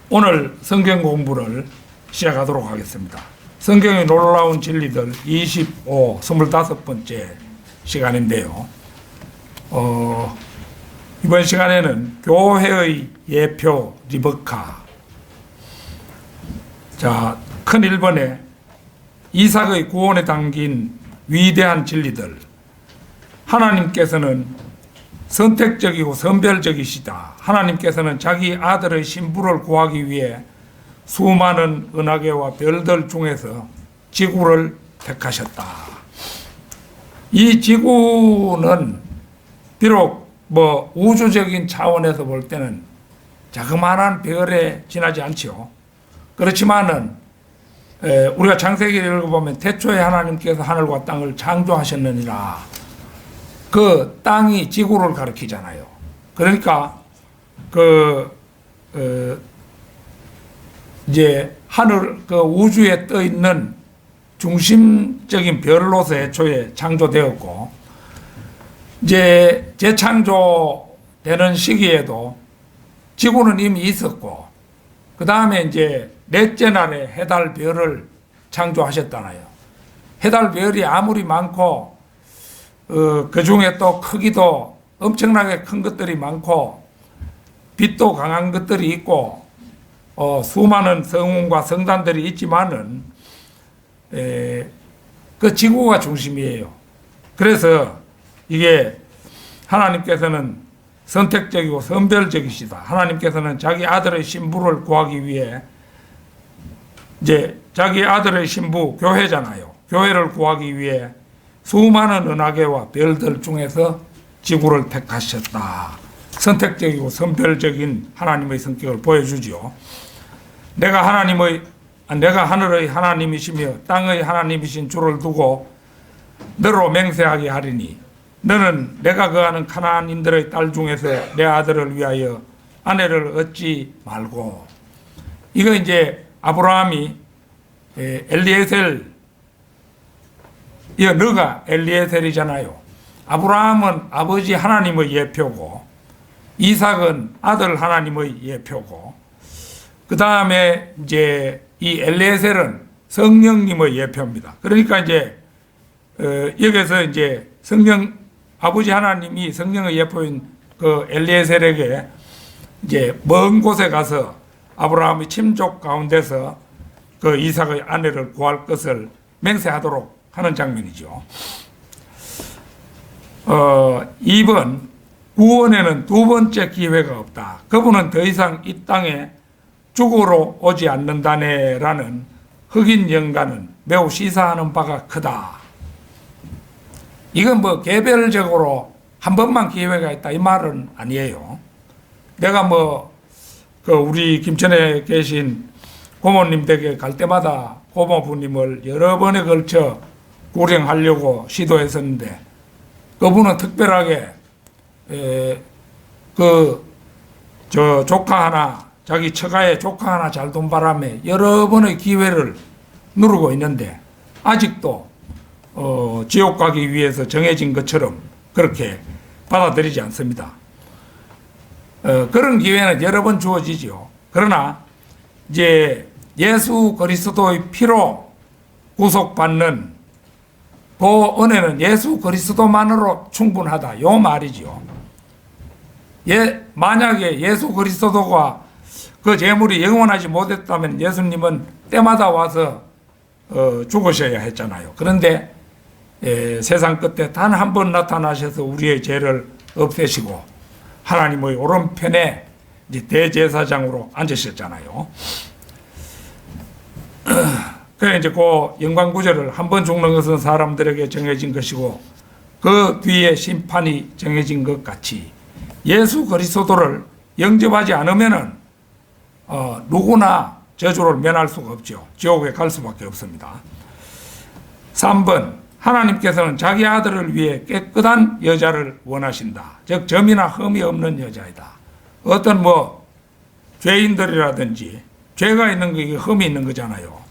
오늘 성경 공부를 시작하도록 하겠습니다. 성경의 놀라운 진리들 25번째 시간인데요. 이번 시간에는 교회의 예표 리베카, 큰 1번에 이삭의 구원에 담긴 위대한 진리들, 하나님께서는 선택적이고 선별적이시다. 하나님께서는 자기 아들의 신부를 구하기 위해 수많은 은하계와 별들 중에서 지구를 택하셨다. 이 지구는 비록 우주적인 차원에서 볼 때는 자그마한 별에 지나지 않지요. 그렇지만은 우리가 창세기를 읽어보면 태초에 하나님께서 하늘과 땅을 창조하셨느니라. 그 땅이 지구를 가리키잖아요. 그러니까 이제 우주에 떠 있는 중심적인 별로서 애초에 창조되었고, 이제 재창조되는 시기에도 지구는 이미 있었고, 그 다음에 이제 넷째 날에 해달 별을 창조하셨잖아요. 해달 별이 아무리 많고 그 중에 또 크기도 엄청나게 큰 것들이 많고 빛도 강한 것들이 있고 수많은 성운과 성단들이 있지만은 그 지구가 중심이에요. 그래서 이게 하나님께서는 선택적이고 선별적이시다. 하나님께서는 자기 아들의 신부를 구하기 위해 이제 자기 아들의 신부 교회잖아요. 교회를 구하기 위해 수많은 은하계와 별들 중에서 지구를 택하셨다. 선택적이고 선별적인 하나님의 성격을 보여주지요. 내가 하늘의 하나님이시며 땅의 하나님이신 주를 두고 너로 맹세하게 하리니 너는 내가 거하는 가나안인들의 딸 중에서 내 아들을 위하여 아내를 얻지 말고. 이거 이제 아브라함이 엘리에셀, 너가 엘리에셀이잖아요. 아브라함은 아버지 하나님의 예표고 이삭은 아들 하나님의 예표고, 그 다음에 이제 이 엘리에셀은 성령님의 예표입니다. 그러니까 이제 여기서 이제 아버지 하나님이 성령의 예표인 그 엘리에셀에게 이제 먼 곳에 가서 아브라함의 친족 가운데서 그 이삭의 아내를 구할 것을 맹세하도록 하는 장면이죠. 2번, 구원에는 두 번째 기회가 없다. 그분은 더 이상 이 땅에 죽으러 오지 않는다네라는 흑인 영가는 매우 시사하는 바가 크다. 이건 개별적으로 한 번만 기회가 있다 이 말은 아니에요. 내가 우리 김천에 계신 고모님 댁에 갈 때마다 고모부님을 여러 번에 걸쳐 구령하려고 시도했었는데 그분은 특별하게 조카 하나, 자기 처가에 조카 하나 잘 돈 바람에 여러 번의 기회를 누르고 있는데 아직도 지옥 가기 위해서 정해진 것처럼 그렇게 받아들이지 않습니다. 그런 기회는 여러 번 주어지죠. 그러나 이제 예수 그리스도의 피로 구속받는 그 은혜는 예수 그리스도만으로 충분하다. 요 말이죠. 만약에 예수 그리스도가 그 재물이 영원하지 못했다면 예수님은 때마다 와서 죽으셔야 했잖아요. 그런데 세상 끝에 단 한 번 나타나셔서 우리의 죄를 없애시고 하나님의 오른편에 이제 대제사장으로 앉으셨잖아요. 그래 이제 그 영광 구절을 한 번 죽는 것은 사람들에게 정해진 것이고 그 뒤에 심판이 정해진 것 같이 예수 그리스도를 영접하지 않으면은 누구나 저주를 면할 수가 없죠. 지옥에 갈 수밖에 없습니다. 3번, 하나님께서는 자기 아들을 위해 깨끗한 여자를 원하신다. 즉 점이나 흠이 없는 여자이다. 어떤 죄인들이라든지 죄가 있는 게 흠이 있는 거잖아요.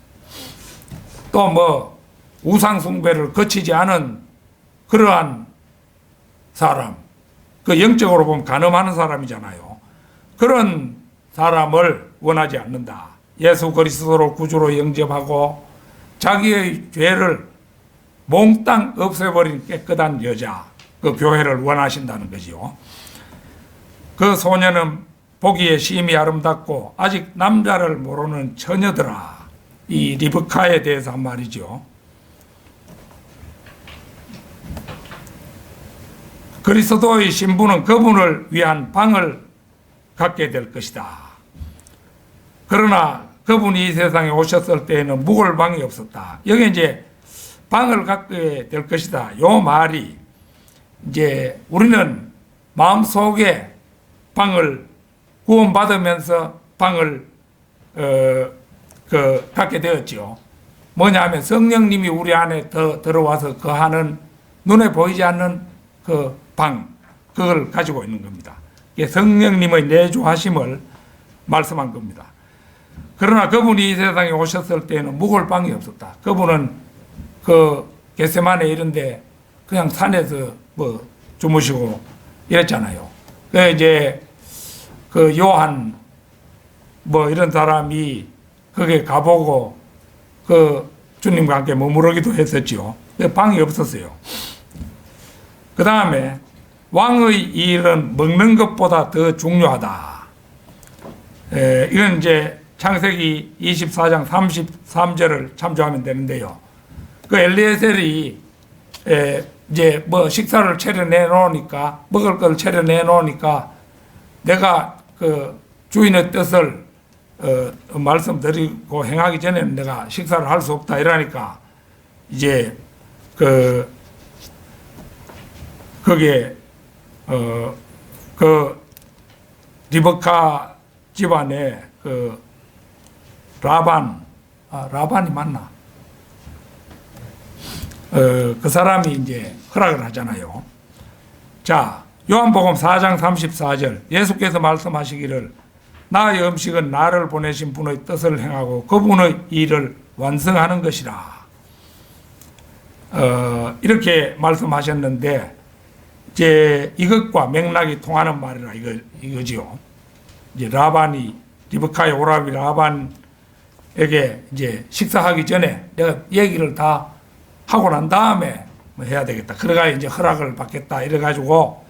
또 우상 숭배를 거치지 않은 그러한 사람, 그 영적으로 보면 간음하는 사람이잖아요. 그런 사람을 원하지 않는다. 예수 그리스도로 구주로 영접하고 자기의 죄를 몽땅 없애버린 깨끗한 여자, 그 교회를 원하신다는 거지요. 그 소녀는 보기에 심히 아름답고 아직 남자를 모르는 처녀더라. 이 리브카에 대해서 한 말이죠. 그리스도의 신부는 그분을 위한 방을 갖게 될 것이다. 그러나 그분이 이 세상에 오셨을 때에는 묵을 방이 없었다. 여기 이제 방을 갖게 될 것이다. 요 말이 이제 우리는 마음속에 방을 구원받으면서 방을 갖게 되었죠. 뭐냐 하면 성령님이 우리 안에 더 들어와서 거하는 눈에 보이지 않는 그 방, 그걸 가지고 있는 겁니다. 이게 성령님의 내주하심을 말씀한 겁니다. 그러나 그분이 이 세상에 오셨을 때는 묵을 방이 없었다. 그분은 그 겟세마네 이런데 그냥 산에서 뭐 주무시고 이랬잖아요. 그 이제 그 요한 뭐 이런 사람이 거기에 가보고 그 주님과 함께 머무르기도 했었죠. 방이 없었어요. 그 다음에 왕의 일은 먹는 것보다 더 중요하다. 이건 이제 창세기 24장 33절을 참조하면 되는데요. 그 엘리에셀이 이제 뭐 식사를 차려내 놓으니까, 먹을 걸 차려내 놓으니까 내가 그 주인의 뜻을 말씀드리고 행하기 전에는 내가 식사를 할 수 없다 이러니까 이제 거기에 그 리브카 집안에 그 라반이 맞나? 그 사람이 이제 허락을 하잖아요. 자, 요한복음 4장 34절 예수께서 말씀하시기를 나의 음식은 나를 보내신 분의 뜻을 행하고 그분의 일을 완성하는 것이라. 이렇게 말씀하셨는데 이제 이것과 맥락이 통하는 말이라 이거지요. 이제 리브카의 오라비 라반에게 이제 식사하기 전에 내가 얘기를 다 하고 난 다음에 뭐 해야 되겠다. 그래가 이제 허락을 받겠다. 이래가지고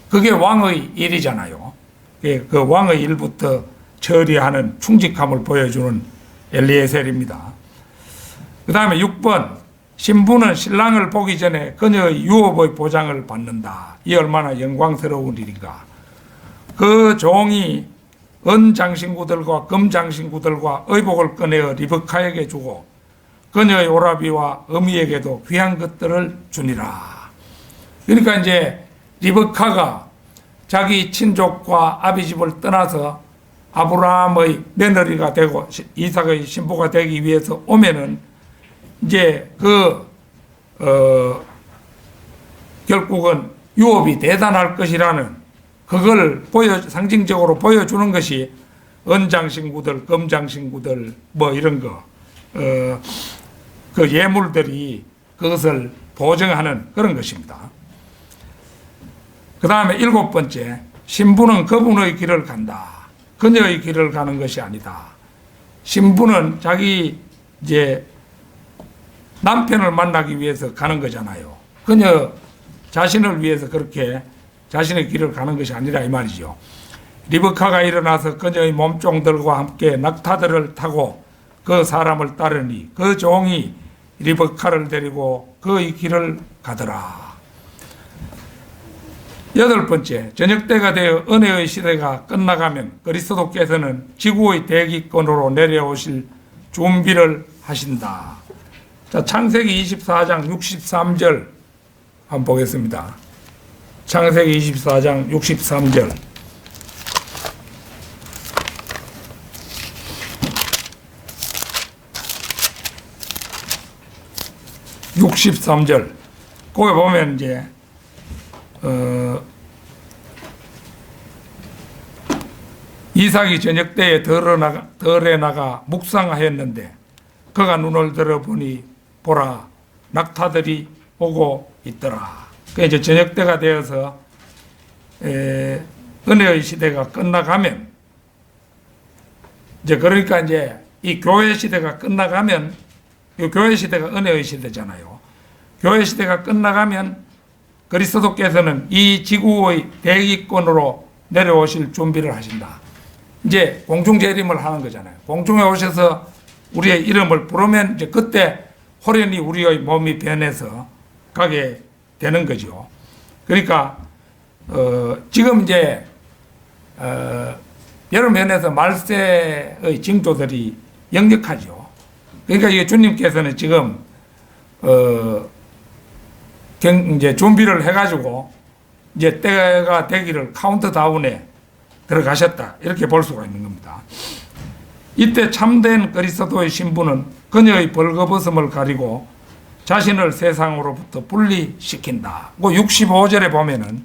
그게 왕의 일이잖아요. 그 왕의 일부터 처리하는 충직함을 보여주는 엘리에셀입니다. 그 다음에 6번 신부는 신랑을 보기 전에 그녀의 유업의 보장을 받는다. 이 얼마나 영광스러운 일인가. 그 종이 은 장신구들과 금 장신구들과 의복을 꺼내어 리브카에게 주고 그녀의 오라비와 어미에게도 귀한 것들을 주니라. 그러니까 이제 리브카가 자기 친족과 아비집을 떠나서 아브라함의 며느리가 되고 이삭의 신부가 되기 위해서 오면은 이제 결국은 유업이 대단할 것이라는 그걸 상징적으로 보여주는 것이 은장신구들, 금장신구들 뭐 이런 거 그 예물들이 그것을 보증하는 그런 것입니다. 그 다음에 7번째 신부는 그분의 길을 간다. 그녀의 길을 가는 것이 아니다. 신부는 자기 이제 남편을 만나기 위해서 가는 거잖아요. 그녀 자신을 위해서 그렇게 자신의 길을 가는 것이 아니라 이 말이죠. 리브카가 일어나서 그녀의 몸종들과 함께 낙타들을 타고 그 사람을 따르니 그 종이 리브카를 데리고 그의 길을 가더라. 8번째 저녁때가 되어 은혜의 시대가 끝나가면 그리스도께서는 지구의 대기권으로 내려오실 준비를 하신다. 자, 창세기 24장 63절 한번 보겠습니다. 창세기 24장 63절. 거기 보면 이제 이삭이 저녁 때에 덜에 나가 묵상하였는데 그가 눈을 들어보니 보라 낙타들이 오고 있더라. 그 이제 저녁 때가 되어서 은혜의 시대가 끝나가면 이제 그러니까 이제 이 교회 시대가 끝나가면, 이 교회 시대가 은혜의 시대잖아요. 교회 시대가 끝나가면 그리스도께서는 이 지구의 대기권으로 내려오실 준비를 하신다. 이제 공중재림을 하는 거잖아요. 공중에 오셔서 우리의 이름을 부르면 이제 그때 호련히 우리의 몸이 변해서 가게 되는 거죠. 그러니까 지금 이제 여러 면에서 말세의 징조들이 역력하죠. 그러니까 이게 주님께서는 지금 이제 준비를 해가지고 이제 때가 되기를 카운트다운에 들어가셨다, 이렇게 볼 수가 있는 겁니다. 이때 참된 그리스도의 신부는 그녀의 벌거벗음을 가리고 자신을 세상으로부터 분리시킨다. 그 65절에 보면은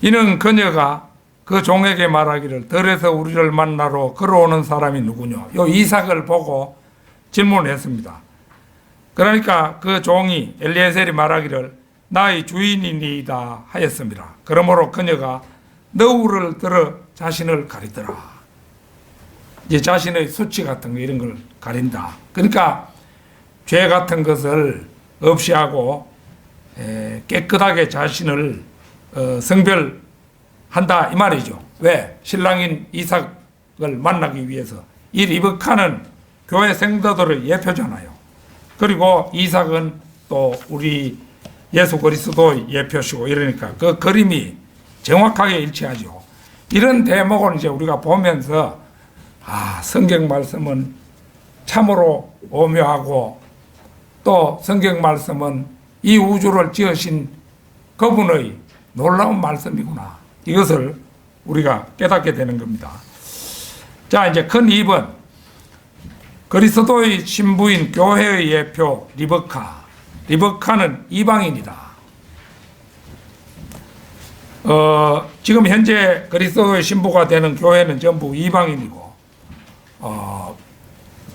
이는 그녀가 그 종에게 말하기를 들에서 우리를 만나러 걸어오는 사람이 누구냐. 요 이삭을 보고 질문했습니다. 그러니까 그 종이 엘리에셀이 말하기를 나의 주인이니이다 하였습니다. 그러므로 그녀가 너울을 들어 자신을 가리더라. 이제 자신의 수치 같은 거 이런 걸 가린다. 그러니까 죄 같은 것을 없이 하고 깨끗하게 자신을 성별한다 이 말이죠. 왜? 신랑인 이삭을 만나기 위해서. 이 리브카는 교회 성도들의 예표잖아요. 그리고 이삭은 또 우리 예수 그리스도의 예표시고 이러니까 그 그림이 정확하게 일치하죠. 이런 대목을 이제 우리가 보면서 성경 말씀은 참으로 오묘하고 또 성경 말씀은 이 우주를 지으신 그분의 놀라운 말씀이구나. 이것을 우리가 깨닫게 되는 겁니다. 자, 이제 큰 2번. 그리스도의 신부인 교회의 예표 리브카. 리브카는 이방인이다. 지금 현재 그리스도의 신부가 되는 교회는 전부 이방인이고,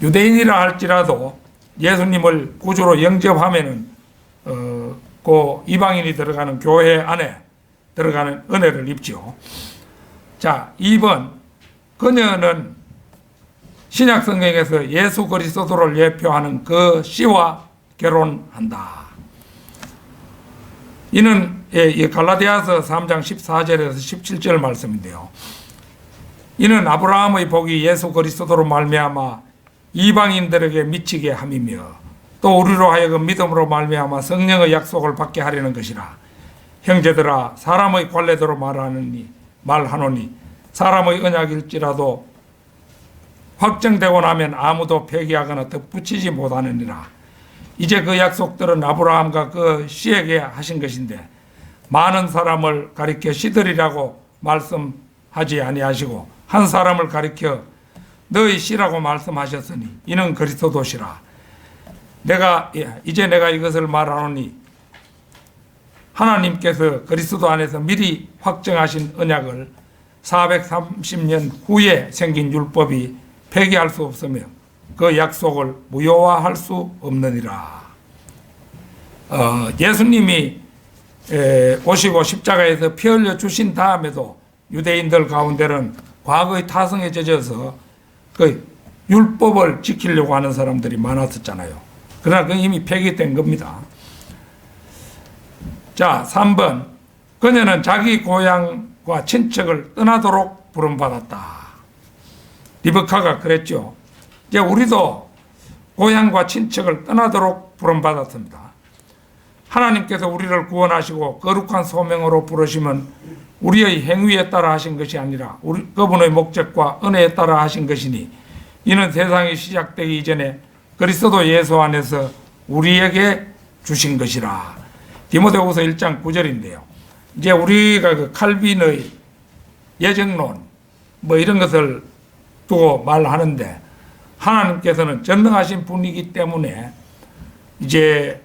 유대인이라 할지라도 예수님을 구주로 영접하면은 그 이방인이 들어가는 교회 안에 들어가는 은혜를 입죠. 자, 2번. 그녀는 신약 성경에서 예수 그리스도를 예표하는 그 씨와 결혼한다. 이는 갈라디아서 3장 14절에서 17절 말씀인데요. 이는 아브라함의 복이 예수 그리스도로 말미암아 이방인들에게 미치게 함이며 또 우리로 하여금 믿음으로 말미암아 성령의 약속을 받게 하려는 것이라. 형제들아, 사람의 관례대로 말하노니 사람의 언약일지라도 확정되고 나면 아무도 폐기하거나 덧붙이지 못하느니라. 이제 그 약속들은 아브라함과 그 씨에게 하신 것인데 많은 사람을 가리켜 씨들이라고 말씀하지 아니하시고 한 사람을 가리켜 너희 씨라고 말씀하셨으니 이는 그리스도시라. 이제 내가 이것을 말하노니 하나님께서 그리스도 안에서 미리 확정하신 언약을 430년 후에 생긴 율법이 폐기할 수 없으며 그 약속을 무효화할 수 없느니라. 예수님이 오시고 십자가에서 피 흘려 주신 다음에도 유대인들 가운데는 과거의 타성에 젖어서 그 율법을 지키려고 하는 사람들이 많았었잖아요. 그러나 그건 이미 폐기된 겁니다. 자, 3번. 그녀는 자기 고향과 친척을 떠나도록 부름받았다. 리브카가 그랬죠. 이제 우리도 고향과 친척을 떠나도록 부름받았습니다. 하나님께서 우리를 구원하시고 거룩한 소명으로 부르시면 우리의 행위에 따라 하신 것이 아니라 그분의 목적과 은혜에 따라 하신 것이니 이는 세상이 시작되기 이전에 그리스도 예수 안에서 우리에게 주신 것이라. 디모데후서 1장 9절인데요. 이제 우리가 그 칼빈의 예정론 뭐 이런 것을 두고 말하는데 하나님께서는 전능하신 분이기 때문에 이제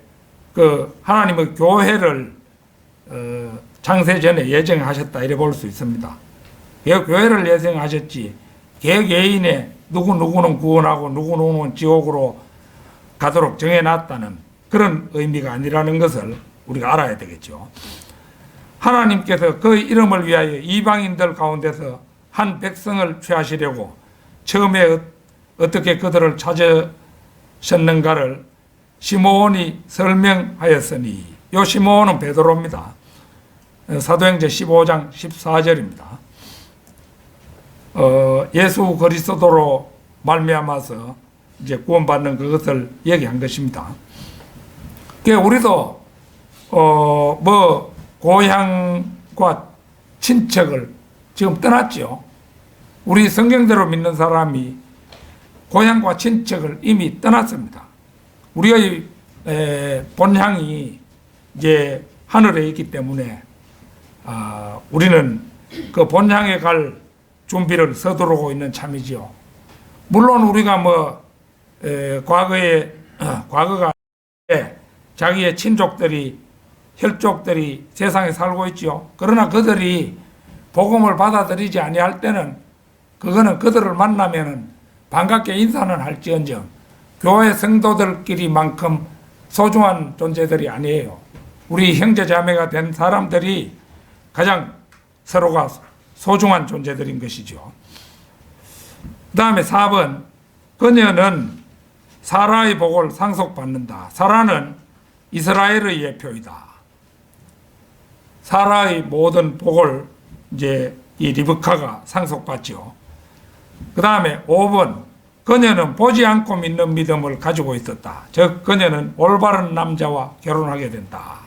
그 하나님의 교회를 창세 전에 예정하셨다 이래 볼 수 있습니다. 교회를 예정하셨지 개개인의 누구누구는 구원하고 누구누구는 지옥으로 가도록 정해놨다는 그런 의미가 아니라는 것을 우리가 알아야 되겠죠. 하나님께서 그 이름을 위하여 이방인들 가운데서 한 백성을 취하시려고 처음에 어떻게 그들을 찾으셨는가를 시므온이 설명하였으니, 요 시므온은 베드로입니다. 사도행전 15장 14절입니다. 예수 그리스도로 말미암아서 이제 구원받는 그것을 얘기한 것입니다. 우리도 고향과 친척을 지금 떠났죠. 우리 성경대로 믿는 사람이 고향과 친척을 이미 떠났습니다. 우리의 본향이 이제 하늘에 있기 때문에 우리는 그 본향에 갈 준비를 서두르고 있는 참이지요. 물론 우리가 과거가 자기의 친족들이, 혈족들이 세상에 살고 있지요. 그러나 그들이 복음을 받아들이지 아니할 때는 그거는 그들을 만나면은 반갑게 인사는 할지언정 교회 성도들끼리만큼 소중한 존재들이 아니에요. 우리 형제 자매가 된 사람들이 가장 서로가 소중한 존재들인 것이죠. 그 다음에 4번, 그녀는 사라의 복을 상속받는다. 사라는 이스라엘의 예표이다. 사라의 모든 복을 이제 이 리브카가 상속받죠. 그 다음에 5번, 그녀는 보지 않고 믿는 믿음을 가지고 있었다. 즉 그녀는 올바른 남자와 결혼하게 된다.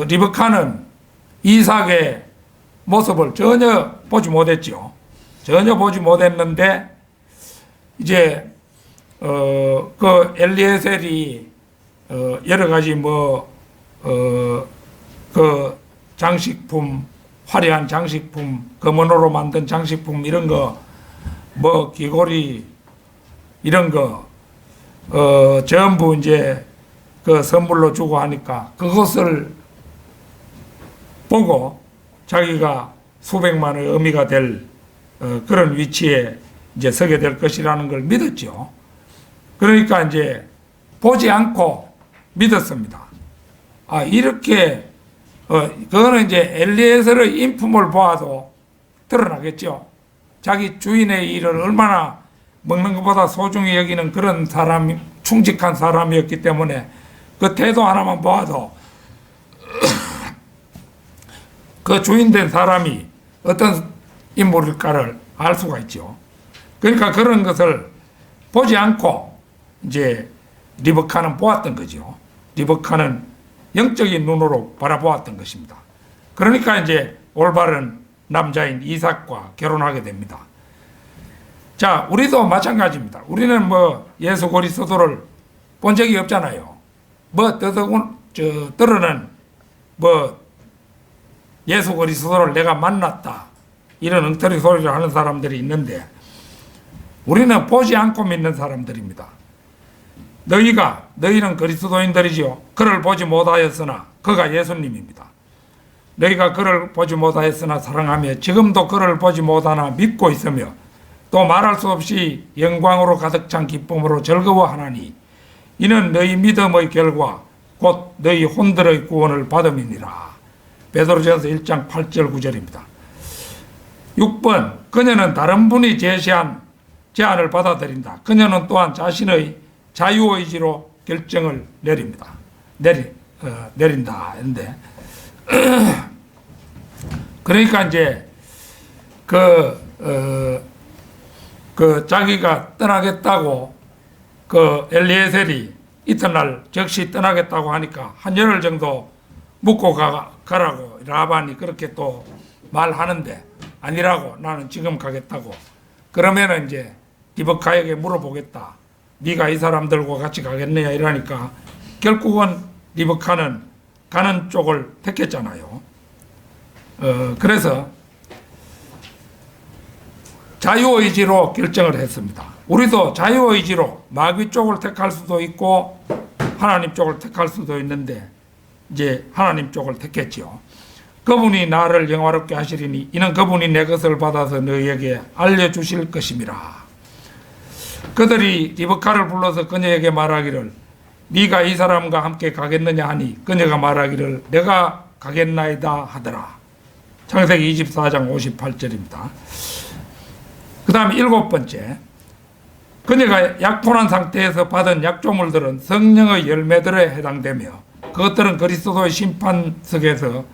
리브카는 이삭의 모습을 전혀 보지 못했죠. 전혀 보지 못했는데 이제 그 엘리에셀이 여러 가지 그 장식품, 화려한 장식품, 금은으로 만든 장식품 이런 거, 귀걸이 이런 거 전부 이제 그 선물로 주고 하니까 그것을 보고 자기가 수백만의 의미가 될 그런 위치에 이제 서게 될 것이라는 걸 믿었죠. 그러니까 이제 보지 않고 믿었습니다. 이렇게 그거는 이제 엘리에셀의 인품을 보아도 드러나겠죠. 자기 주인의 일을 얼마나 먹는 것보다 소중히 여기는 그런 사람, 충직한 사람이었기 때문에 그 태도 하나만 보아도 그 주인된 사람이 어떤 인물일까를 알 수가 있죠. 그러니까 그런 것을 보지 않고 이제 리브카는 보았던 거죠. 리브카는 영적인 눈으로 바라보았던 것입니다. 그러니까 이제 올바른 남자인 이삭과 결혼하게 됩니다. 자, 우리도 마찬가지입니다. 우리는 예수 그리스도를 본 적이 없잖아요. 들어는 예수 그리스도를 내가 만났다, 이런 엉터리 소리를 하는 사람들이 있는데 우리는 보지 않고 믿는 사람들입니다. 너희는 그리스도인들이지요. 그를 보지 못하였으나 그가 예수님입니다. 너희가 그를 보지 못하였으나 사랑하며 지금도 그를 보지 못하나 믿고 있으며 또 말할 수 없이 영광으로 가득 찬 기쁨으로 즐거워하나니 이는 너희 믿음의 결과 곧 너희 혼들의 구원을 받음이니라. 베드로전서 1장 8절 9절입니다. 6번, 그녀는 다른 분이 제시한 제안을 받아들인다. 그녀는 또한 자신의 자유의지로 결정을 내린다. 근데 그러니까 이제 자기가 떠나겠다고 엘리에셀이 이튿날 즉시 떠나겠다고 하니까 한 열흘 정도 묵고 가라고 라반이 그렇게 또 말하는데 아니라고, 나는 지금 가겠다고. 그러면은 이제 리브카에게 물어보겠다. 네가 이 사람들과 같이 가겠느냐 이러니까 결국은 리브카는 가는 쪽을 택했잖아요. 그래서 자유의지로 결정을 했습니다. 우리도 자유의지로 마귀 쪽을 택할 수도 있고 하나님 쪽을 택할 수도 있는데 이제 하나님 쪽을 택했죠. 그분이 나를 영화롭게 하시리니 이는 그분이 내 것을 받아서 너희에게 알려주실 것임이라. 그들이 리브카를 불러서 그녀에게 말하기를 네가 이 사람과 함께 가겠느냐 하니 그녀가 말하기를 내가 가겠나이다 하더라. 창세기 24장 58절입니다. 그 다음 7번째, 그녀가 약혼한 상태에서 받은 약조물들은 성령의 열매들에 해당되며 그것들은 그리스도의 심판석에서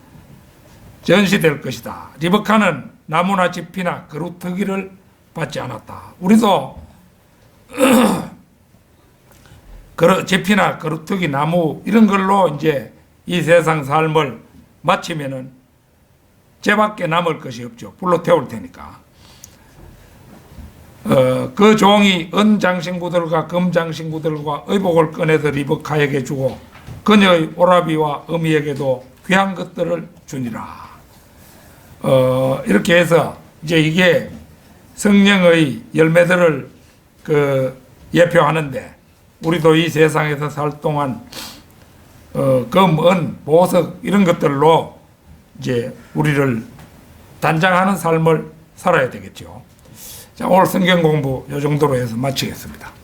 전시될 것이다. 리브카는 나무나 지피나 거루터기를 받지 않았다. 우리도 지피나 거루터기, 나무 이런 걸로 이제 이 세상 삶을 마치면은 죄밖에 남을 것이 없죠. 불로 태울 테니까. 그 종이 은장신구들과 금장신구들과 의복을 꺼내서 리브카에게 주고 그녀의 오라비와 어미에게도 귀한 것들을 주니라. 이렇게 해서 이제 이게 성령의 열매들을 예표하는데, 우리도 이 세상에서 살 동안 금, 은, 보석 이런 것들로 이제 우리를 단장하는 삶을 살아야 되겠죠. 자, 오늘 성경 공부 이 정도로 해서 마치겠습니다.